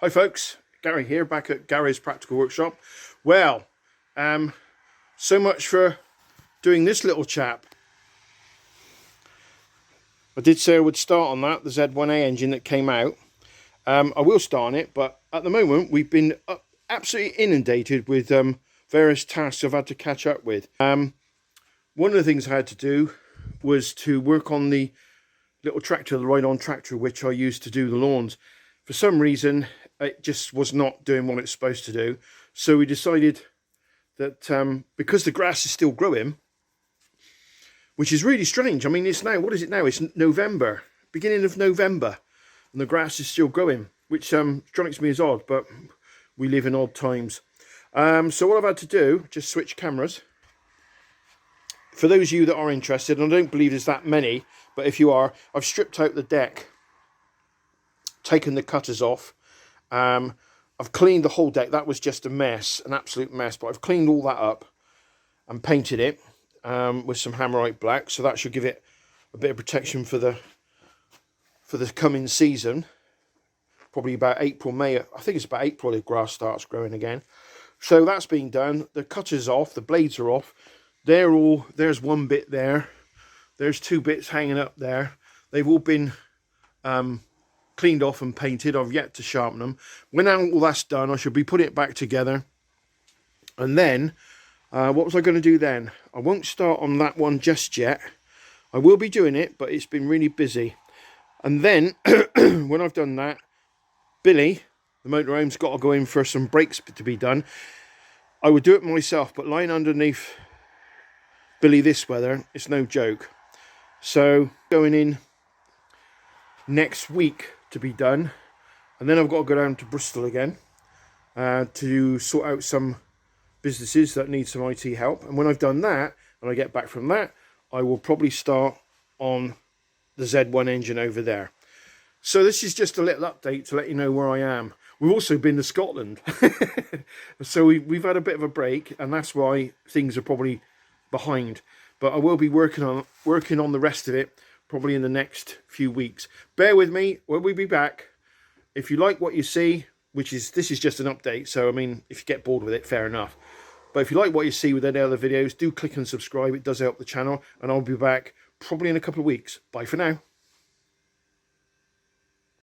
Hi folks, Gary here, back at Gary's Practical Workshop. Well, so much for doing this little chap. I did say I would start on that, the Z1A engine that came out. I will start on it, but at the moment we've been absolutely inundated with various tasks I've had to catch up with. One of the things I had to do was to work on the little tractor, the ride-on tractor, which I used to do the lawns. For some reason, it just was not doing what it's supposed to do. So we decided that because the grass is still growing, which is really strange. I mean, it's now, what is it now? It's November, beginning of November, and the grass is still growing, which strikes me as odd, but we live in odd times. So what I've had to do, just switch cameras. For those of you that are interested, and I don't believe there's that many, but if you are, I've stripped out the deck, taken the cutters off. I've cleaned the whole deck. That was just a mess, an absolute mess, but I've cleaned all that up and painted it with some Hammerite black, so that should give it a bit of protection for the coming season. Probably about April, May. I think it's about April the grass starts growing again. So that's been done. The cutter's off, the blades are off. There's one bit there. There's two bits hanging up there. They've all been cleaned off and painted. I've yet to sharpen them. When all that's done, I should be putting it back together. And then, what was I going to do then? I won't start on that one just yet. I will be doing it, but it's been really busy. And then, when I've done that, Billy, the motorhome's got to go in for some brakes to be done. I would do it myself, but lying underneath Billy this weather, it's no joke. So, going in next week to be done, and then I've got to go down to Bristol again to sort out some businesses that need some IT help. And when I've done that and I get back from that, I will probably start on the Z1 engine over there. So this is just a little update to let you know where I am. We've also been to Scotland. So we've had a bit of a break, and that's why things are probably behind. But I will be working on the rest of it probably in the next few weeks. Bear with me when we be back. If you like what you see, this is just an update, so I mean, if you get bored with it, fair enough. But if you like what you see with any other videos, do click and subscribe. It does help the channel, and I'll be back probably in a couple of weeks. Bye for now.